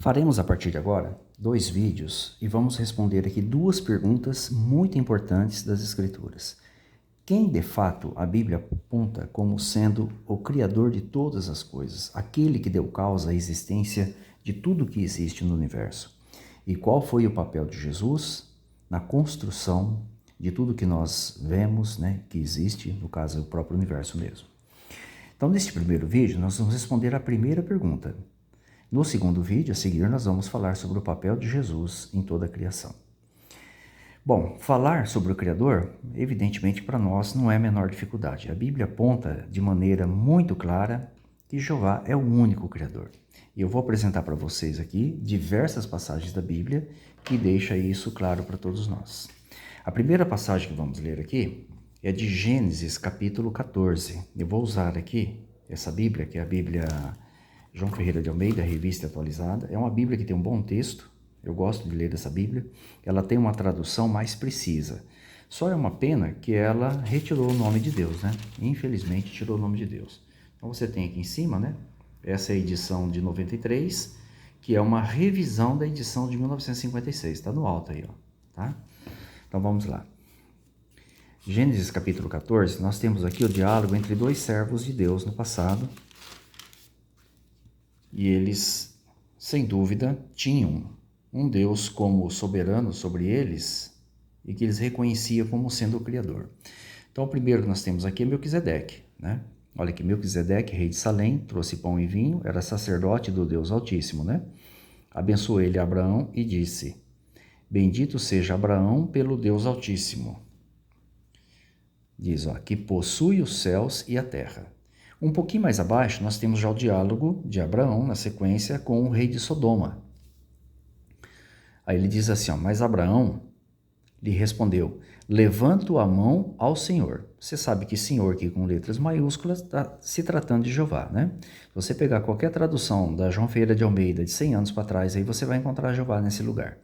Faremos a partir de agora 2 vídeos e vamos responder aqui 2 perguntas muito importantes das Escrituras. Quem de fato a Bíblia aponta como sendo o Criador de todas as coisas, aquele que deu causa à existência de tudo que existe no universo? E qual foi o papel de Jesus na construção de tudo que nós vemos, que existe, no caso, o próprio universo mesmo? Então, neste primeiro vídeo, nós vamos responder a primeira pergunta. No segundo vídeo, a seguir, nós vamos falar sobre o papel de Jesus em toda a criação. Bom, falar sobre o Criador, evidentemente, para nós não é a menor dificuldade. A Bíblia aponta de maneira muito clara que Jeová é o único Criador. E eu vou apresentar para vocês aqui diversas passagens da Bíblia que deixam isso claro para todos nós. A primeira passagem que vamos ler aqui é de Gênesis, capítulo 14. Eu vou usar aqui essa Bíblia, que é a Bíblia João Ferreira de Almeida, Revista Atualizada. É uma Bíblia que tem um bom texto. Eu gosto de ler essa Bíblia. Ela tem uma tradução mais precisa. Só é uma pena que ela retirou o nome de Deus, Infelizmente, tirou o nome de Deus. Então, você tem aqui em cima, Essa é a edição de 93, que é uma revisão da edição de 1956. Está no alto aí, tá? Então, vamos lá. Gênesis, capítulo 14, nós temos aqui o diálogo entre 2 servos de Deus no passado. E eles, sem dúvida, tinham um Deus como soberano sobre eles e que eles reconheciam como sendo o Criador. Então, o primeiro que nós temos aqui é Melquisedeque, Olha que Melquisedeque, rei de Salém, trouxe pão e vinho, era sacerdote do Deus Altíssimo, Abençoou ele a Abraão e disse: Bendito seja Abraão pelo Deus Altíssimo. Diz, que possui os céus e a terra. Um pouquinho mais abaixo, nós temos já o diálogo de Abraão, na sequência, com o rei de Sodoma. Aí ele diz assim, mas Abraão lhe respondeu: levanto a mão ao Senhor. Você sabe que Senhor aqui com letras maiúsculas está se tratando de Jeová, Se você pegar qualquer tradução da João Ferreira de Almeida de 100 anos para trás, aí você vai encontrar Jeová nesse lugar.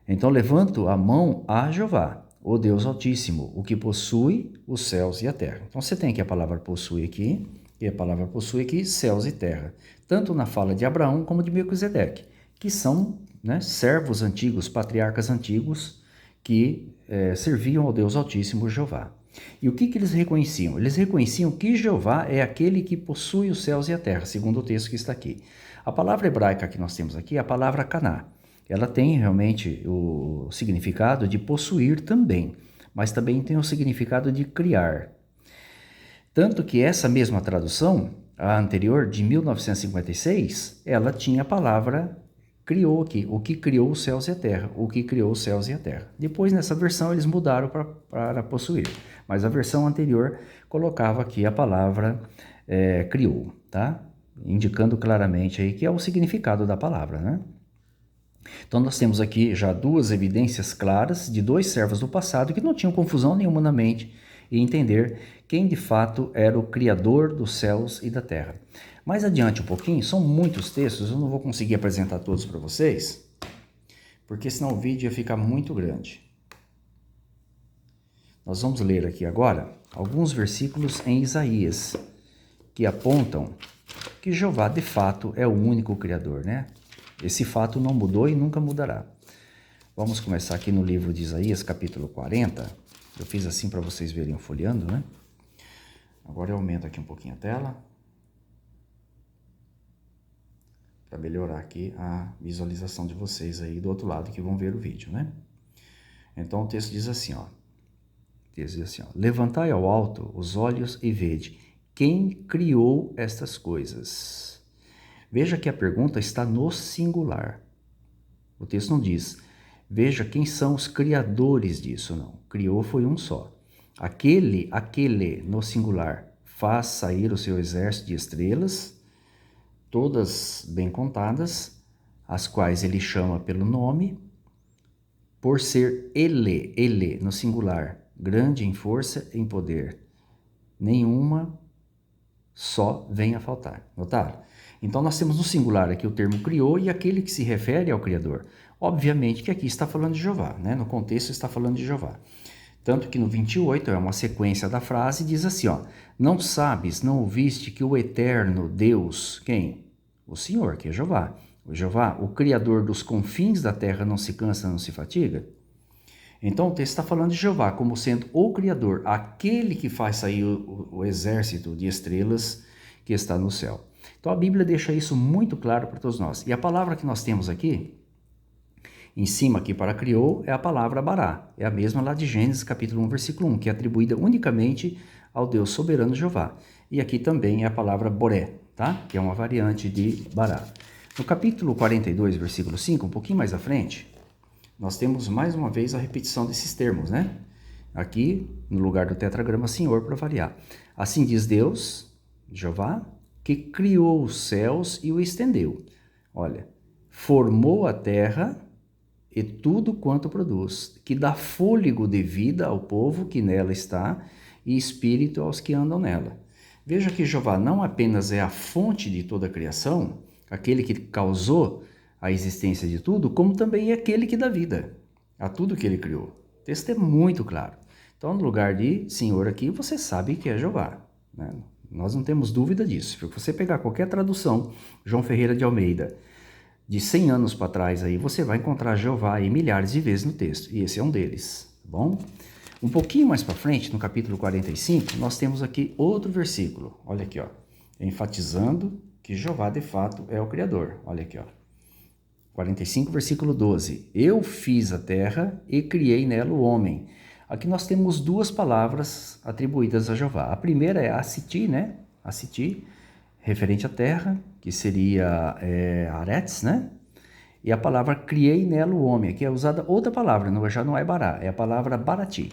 Então, levanto a mão a Jeová, o Deus Altíssimo, o que possui os céus e a terra. Então, você tem aqui a palavra possui aqui, e a palavra possui aqui, céus e terra. Tanto na fala de Abraão como de Melquisedeque, que são servos antigos, patriarcas antigos, que serviam ao Deus Altíssimo, Jeová. E o que eles reconheciam? Eles reconheciam que Jeová é aquele que possui os céus e a terra, segundo o texto que está aqui. A palavra hebraica que nós temos aqui é a palavra caná. Ela tem realmente o significado de possuir também, mas também tem o significado de criar. Tanto que essa mesma tradução, a anterior, de 1956, ela tinha a palavra criou aqui, o que criou os céus e a terra, o que criou os céus e a terra. Depois, nessa versão, eles mudaram para possuir, mas a versão anterior colocava aqui a palavra criou, Indicando claramente aí que é o significado da palavra, Então, nós temos aqui já 2 evidências claras de 2 servos do passado que não tinham confusão nenhuma na mente e entender quem de fato era o Criador dos céus e da terra. Mais adiante um pouquinho, são muitos textos, eu não vou conseguir apresentar todos para vocês, porque senão o vídeo ia ficar muito grande. Nós vamos ler aqui agora alguns versículos em Isaías, que apontam que Jeová de fato é o único Criador, Esse fato não mudou e nunca mudará. Vamos começar aqui no livro de Isaías, capítulo 40. Eu fiz assim para vocês verem folheando, Agora eu aumento aqui um pouquinho a tela, para melhorar aqui a visualização de vocês aí do outro lado que vão ver o vídeo, Então o texto diz assim, levantai ao alto os olhos e vede quem criou estas coisas. Veja que a pergunta está no singular. O texto não diz, veja quem são os criadores disso, não. Criou foi um só. Aquele, no singular, faz sair o seu exército de estrelas, todas bem contadas, as quais ele chama pelo nome, por ser ele, no singular, grande em força e em poder. Nenhuma só vem a faltar. Notaram? Então, nós temos no singular aqui o termo criou e aquele que se refere ao Criador. Obviamente que aqui está falando de Jeová, No contexto está falando de Jeová. Tanto que no 28 é uma sequência da frase e diz assim, não sabes, não ouviste que o eterno Deus, quem? O Senhor, que é Jeová, O Jeová, o Criador dos confins da terra, não se cansa, não se fatiga? Então o texto está falando de Jeová como sendo o Criador, aquele que faz sair o exército de estrelas que está no céu. Então a Bíblia deixa isso muito claro para todos nós. E a palavra que nós temos aqui, em cima aqui para criou, é a palavra bará. É a mesma lá de Gênesis capítulo 1, versículo 1, que é atribuída unicamente ao Deus soberano Jeová. E aqui também é a palavra boré, tá? Que é uma variante de bará. No capítulo 42, versículo 5, um pouquinho mais à frente, nós temos mais uma vez a repetição desses termos, né? Aqui, no lugar do tetragrama Senhor, para variar. Assim diz Deus, Jeová, que criou os céus e o estendeu. Olha, formou a terra e tudo quanto produz, que dá fôlego de vida ao povo que nela está e espírito aos que andam nela. Veja que Jeová não apenas é a fonte de toda a criação, aquele que causou a existência de tudo, como também é aquele que dá vida a tudo que ele criou. O texto é muito claro. Então, no lugar de Senhor aqui, você sabe que é Jeová, né? Nós não temos dúvida disso. Se você pegar qualquer tradução, João Ferreira de Almeida, de 100 anos para trás, aí você vai encontrar Jeová aí milhares de vezes no texto. E esse é um deles, tá bom? Um pouquinho mais para frente, no capítulo 45, nós temos aqui outro versículo. Olha aqui, ó, enfatizando que Jeová, de fato, é o Criador. Olha aqui, ó. 45, versículo 12. Eu fiz a terra e criei nela o homem. Aqui nós temos duas palavras atribuídas a Jeová. A primeira é Assiti, né? Assiti, referente à terra, que seria Aretz, né? E a palavra criei nela o homem. Aqui é usada outra palavra, já não é bará, é a palavra barati,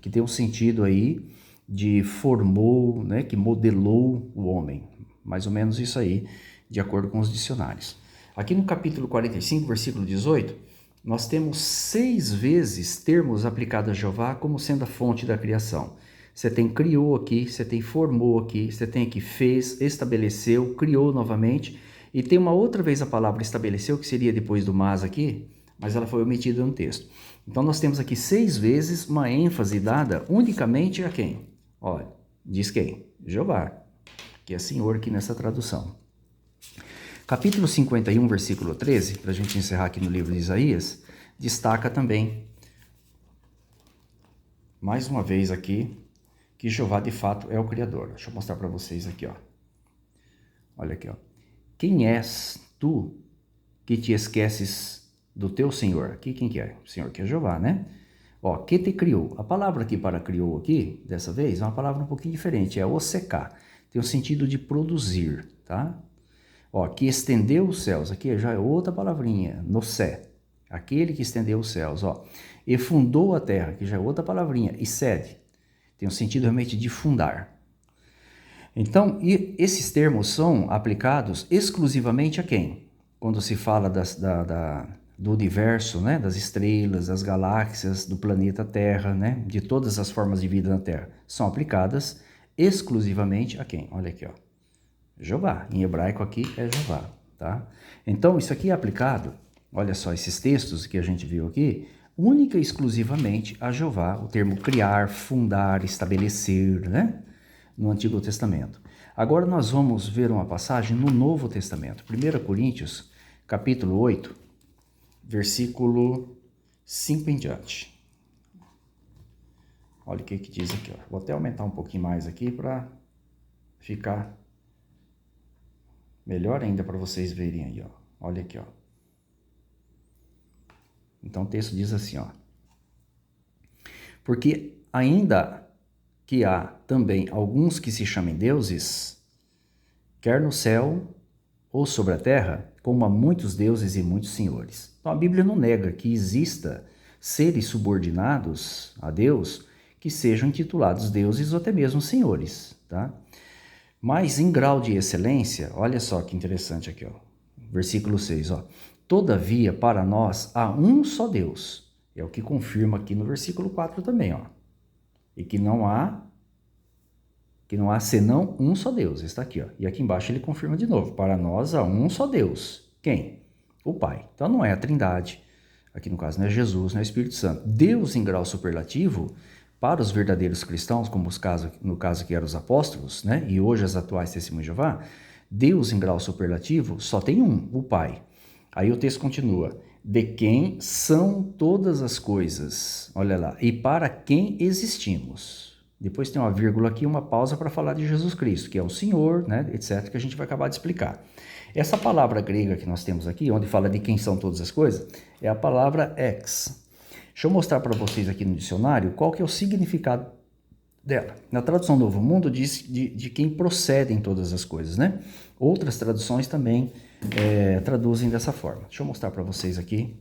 que tem um sentido aí de formou, né? Que modelou o homem. Mais ou menos isso aí, de acordo com os dicionários. Aqui no capítulo 45, versículo 18, nós temos 6 vezes termos aplicados a Jeová como sendo a fonte da criação. Você tem criou aqui, você tem formou aqui, você tem aqui fez, estabeleceu, criou novamente, e tem uma outra vez a palavra estabeleceu, que seria depois do mas aqui, mas ela foi omitida no texto. Então nós temos aqui 6 vezes uma ênfase dada unicamente a quem? Olha, diz quem? Jeová, que é Senhor aqui nessa tradução. Capítulo 51, versículo 13, para a gente encerrar aqui no livro de Isaías, destaca também, mais uma vez aqui, que Jeová de fato é o Criador. Deixa eu mostrar para vocês aqui, ó. Olha aqui, ó. Quem és tu que te esqueces do teu Senhor? Aqui quem que é? O Senhor que é Jeová, né? Ó, que te criou. A palavra aqui para criou aqui, dessa vez, é uma palavra um pouquinho diferente, é osecar. Tem o sentido de produzir, tá? Ó, que estendeu os céus, aqui já é outra palavrinha, no sé, aquele que estendeu os céus, ó. E fundou a terra, que já é outra palavrinha, e sede, tem o sentido realmente de fundar. Então, esses termos são aplicados exclusivamente a quem? Quando se fala do universo, né, das estrelas, das galáxias, do planeta Terra, né, de todas as formas de vida na Terra, são aplicadas exclusivamente a quem? Olha aqui, ó. Jeová, em hebraico aqui é Jeová, tá? Então, isso aqui é aplicado, olha só, esses textos que a gente viu aqui, única e exclusivamente a Jeová, o termo criar, fundar, estabelecer, né? No Antigo Testamento. Agora nós vamos ver uma passagem no Novo Testamento, 1 Coríntios, capítulo 8, versículo 5 em diante. Olha o que diz aqui, ó. Vou até aumentar um pouquinho mais aqui para ficar melhor ainda para vocês verem aí, ó. Olha aqui, ó. Então o texto diz assim, ó. Porque ainda que há também alguns que se chamem deuses, quer no céu ou sobre a terra, como há muitos deuses e muitos senhores. Então a Bíblia não nega que exista seres subordinados a Deus que sejam intitulados deuses ou até mesmo senhores, tá? Mas em grau de excelência, olha só que interessante aqui, ó. Versículo 6, ó. Todavia, para nós, há um só Deus. É o que confirma aqui no versículo 4 também, ó. E que não há senão um só Deus. Está aqui, ó. E aqui embaixo ele confirma de novo. Para nós há um só Deus. Quem? O Pai. Então não é a Trindade. Aqui no caso não é Jesus, não é o Espírito Santo. Deus em grau superlativo, para os verdadeiros cristãos, como no caso que eram os apóstolos, né? E hoje as atuais testemunhas de Jeová, Deus em grau superlativo só tem um, o Pai. Aí o texto continua, de quem são todas as coisas, olha lá, e para quem existimos. Depois tem uma vírgula aqui, uma pausa para falar de Jesus Cristo, que é o Senhor, né, etc., que a gente vai acabar de explicar. Essa palavra grega que nós temos aqui, onde fala de quem são todas as coisas, é a palavra ex. Deixa eu mostrar para vocês aqui no dicionário qual que é o significado dela. Na tradução Novo Mundo diz de quem procedem todas as coisas, né? Outras traduções também traduzem dessa forma. Deixa eu mostrar para vocês aqui.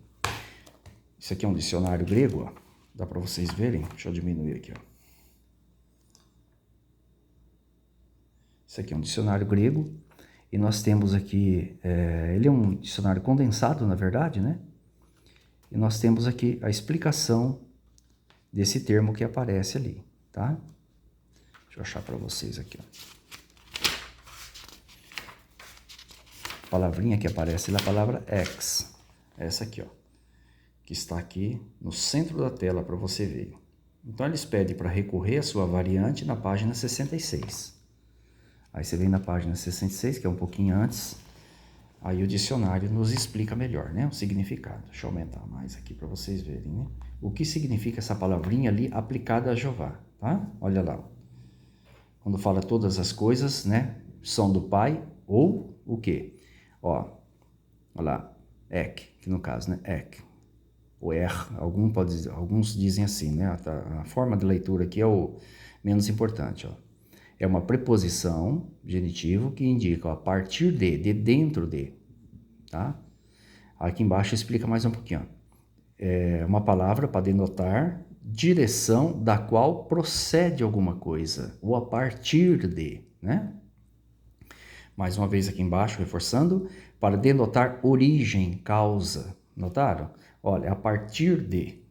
Isso aqui é um dicionário grego, ó. Dá para vocês verem. Deixa eu diminuir aqui, ó. Isso aqui é um dicionário grego e nós temos aqui, ele é um dicionário condensado, na verdade, né? E nós temos aqui a explicação desse termo que aparece ali, tá? Deixa eu achar para vocês aqui, ó. A palavrinha que aparece é a palavra ex, essa aqui, ó, que está aqui no centro da tela para você ver. Então eles pedem para recorrer à sua variante na página 66. Aí você vem na página 66, que é um pouquinho antes, aí o dicionário nos explica melhor, né, o significado. Deixa eu aumentar mais aqui para vocês verem, né, o que significa essa palavrinha ali aplicada a Jeová, tá? Olha lá, quando fala todas as coisas, né, são do Pai, ou o quê? Ó, olha lá, ek, que no caso, né, ek, ou alguns dizem assim, né, a forma de leitura aqui é o menos importante, ó. É uma preposição, genitivo, que indica, ó, a partir de dentro de, tá? Aqui embaixo explica mais um pouquinho, ó. É uma palavra para denotar direção da qual procede alguma coisa, ou a partir de, né? Mais uma vez aqui embaixo, reforçando, para denotar origem, causa. Notaram? Olha, a partir de.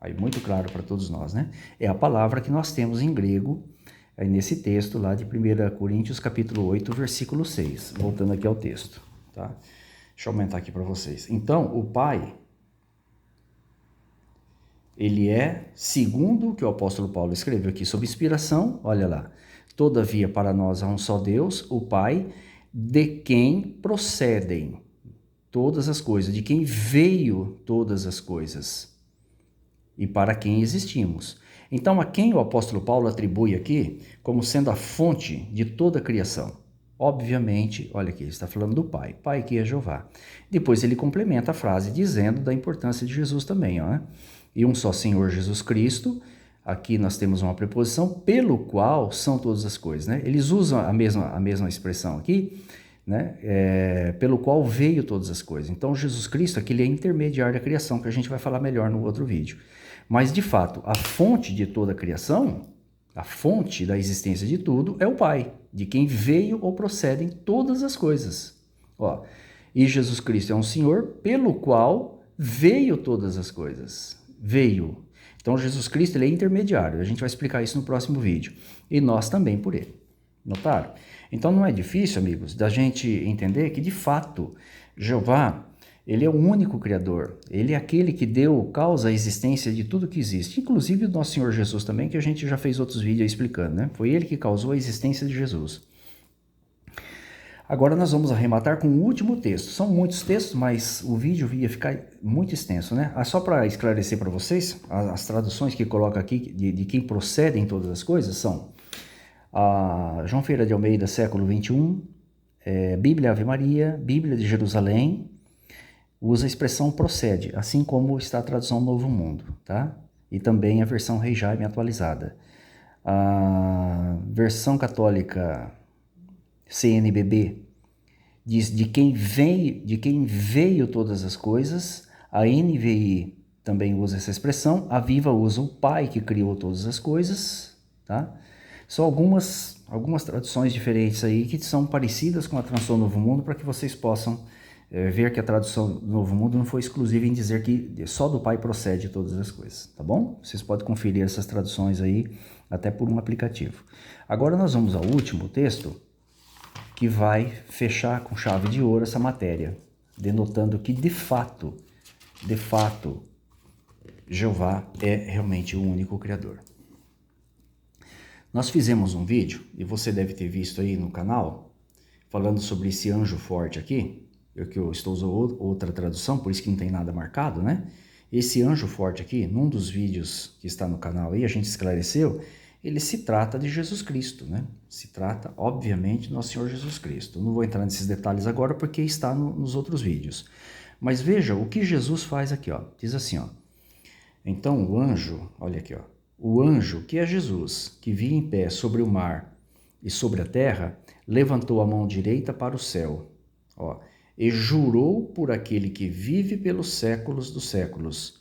Aí muito claro para todos nós, né? É a palavra que nós temos em grego, aí nesse texto lá de 1 Coríntios, capítulo 8, versículo 6. Voltando aqui ao texto, tá? Deixa eu aumentar aqui para vocês. Então, o Pai, ele é, segundo o que o apóstolo Paulo escreveu aqui sob inspiração, olha lá, todavia para nós há um só Deus, o Pai, de quem procedem todas as coisas, de quem veio todas as coisas e para quem existimos. Então, a quem o apóstolo Paulo atribui aqui como sendo a fonte de toda a criação? Obviamente, olha aqui, ele está falando do Pai, Pai que é Jeová. Depois ele complementa a frase dizendo da importância de Jesus também, ó, né? E um só Senhor Jesus Cristo, aqui nós temos uma preposição, pelo qual são todas as coisas, né? Eles usam a mesma expressão aqui, né? Pelo qual veio todas as coisas. Então, Jesus Cristo aqui ele é intermediário da criação, que a gente vai falar melhor no outro vídeo. Mas, de fato, a fonte de toda a criação, a fonte da existência de tudo, é o Pai, de quem veio ou procedem todas as coisas. Ó, e Jesus Cristo é um Senhor pelo qual veio todas as coisas. Veio. Então, Jesus Cristo ele é intermediário. A gente vai explicar isso no próximo vídeo. E nós também por ele. Notaram? Então, não é difícil, amigos, da gente entender que, de fato, Jeová, ele é o único Criador. Ele é aquele que deu causa à existência de tudo que existe. Inclusive o nosso Senhor Jesus também, que a gente já fez outros vídeos explicando, né? Foi ele que causou a existência de Jesus. Agora nós vamos arrematar com o último texto. São muitos textos, mas o vídeo ia ficar muito extenso, né? Só para esclarecer para vocês, as traduções que coloca aqui de quem procedem todas as coisas são a João Ferreira de Almeida, século 21, Bíblia Ave Maria, Bíblia de Jerusalém, usa a expressão procede, assim como está a tradução Novo Mundo, tá? E também a versão Rei Jaime atualizada. A versão católica CNBB diz de quem veio todas as coisas. A NVI também usa essa expressão. A Viva usa o Pai que criou todas as coisas, tá? São algumas traduções diferentes aí que são parecidas com a tradução Novo Mundo para que vocês possam ver que a tradução do Novo Mundo não foi exclusiva em dizer que só do Pai procede todas as coisas, tá bom? Vocês podem conferir essas traduções aí até por um aplicativo. Agora nós vamos ao último texto, que vai fechar com chave de ouro essa matéria, denotando que de fato, Jeová é realmente o único Criador. Nós fizemos um vídeo, e você deve ter visto aí no canal, falando sobre esse anjo forte aqui, eu estou usando outra tradução, por isso que não tem nada marcado, né? Esse anjo forte aqui, num dos vídeos que está no canal aí, a gente esclareceu, ele se trata de Jesus Cristo, né? Se trata, obviamente, do nosso Senhor Jesus Cristo. Eu não vou entrar nesses detalhes agora porque está nos outros vídeos. Mas veja o que Jesus faz aqui, ó. Diz assim, ó. Então o anjo, olha aqui, ó. O anjo, que é Jesus, que via em pé sobre o mar e sobre a terra, levantou a mão direita para o céu, ó, e jurou por aquele que vive pelos séculos dos séculos,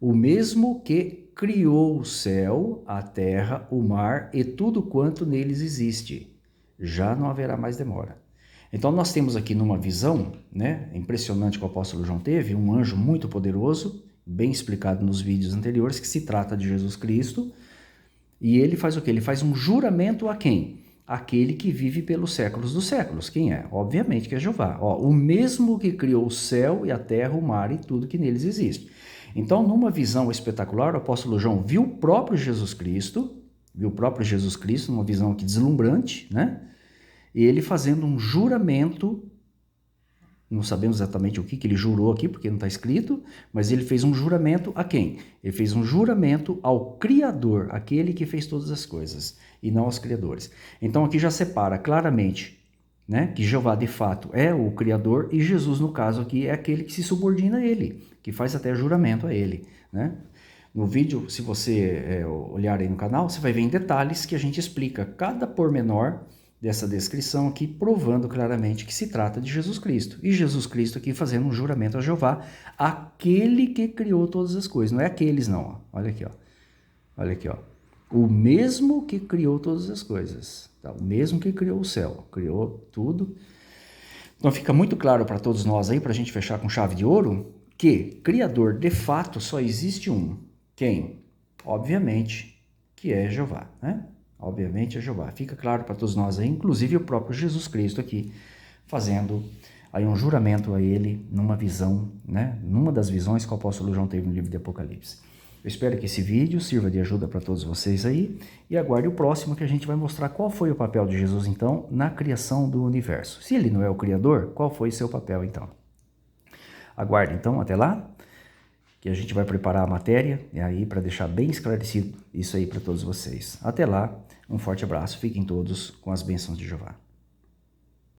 o mesmo que criou o céu, a terra, o mar e tudo quanto neles existe. Já não haverá mais demora. Então nós temos aqui numa visão, né, impressionante que o apóstolo João teve, um anjo muito poderoso, bem explicado nos vídeos anteriores, que se trata de Jesus Cristo, e ele faz o quê? Ele faz um juramento a quem? Aquele que vive pelos séculos dos séculos. Quem é? Obviamente que é Jeová. Ó, o mesmo que criou o céu e a terra, o mar e tudo que neles existe. Então, numa visão espetacular, o apóstolo João viu o próprio Jesus Cristo, numa visão aqui deslumbrante, né? E ele fazendo um juramento, não sabemos exatamente o que ele jurou aqui, porque não está escrito, mas ele fez um juramento a quem? Ele fez um juramento ao Criador, aquele que fez todas as coisas, e não aos criadores. Então aqui já separa claramente, né, que Jeová de fato é o Criador, e Jesus, no caso aqui, é aquele que se subordina a ele, que faz até juramento a ele, né? No vídeo, se você olhar aí no canal, você vai ver em detalhes que a gente explica cada pormenor dessa descrição aqui, provando claramente que se trata de Jesus Cristo. E Jesus Cristo aqui fazendo um juramento a Jeová, aquele que criou todas as coisas. Não é aqueles não, ó. Olha aqui, ó. Olha aqui, ó. O mesmo que criou todas as coisas. Tá? O mesmo que criou o céu, criou tudo. Então fica muito claro para todos nós aí, para a gente fechar com chave de ouro, que Criador de fato só existe um. Quem? Obviamente que é Jeová, né? Obviamente é Jeová. Fica claro para todos nós aí, inclusive o próprio Jesus Cristo aqui, fazendo aí um juramento a ele numa visão, né? Numa das visões que o apóstolo João teve no livro de Apocalipse. Eu espero que esse vídeo sirva de ajuda para todos vocês aí e aguarde o próximo, que a gente vai mostrar qual foi o papel de Jesus então na criação do universo. Se ele não é o Criador, qual foi seu papel então? Aguarde então, até lá, que a gente vai preparar a matéria e aí para deixar bem esclarecido isso aí para todos vocês. Até lá, um forte abraço, fiquem todos com as bênçãos de Jeová.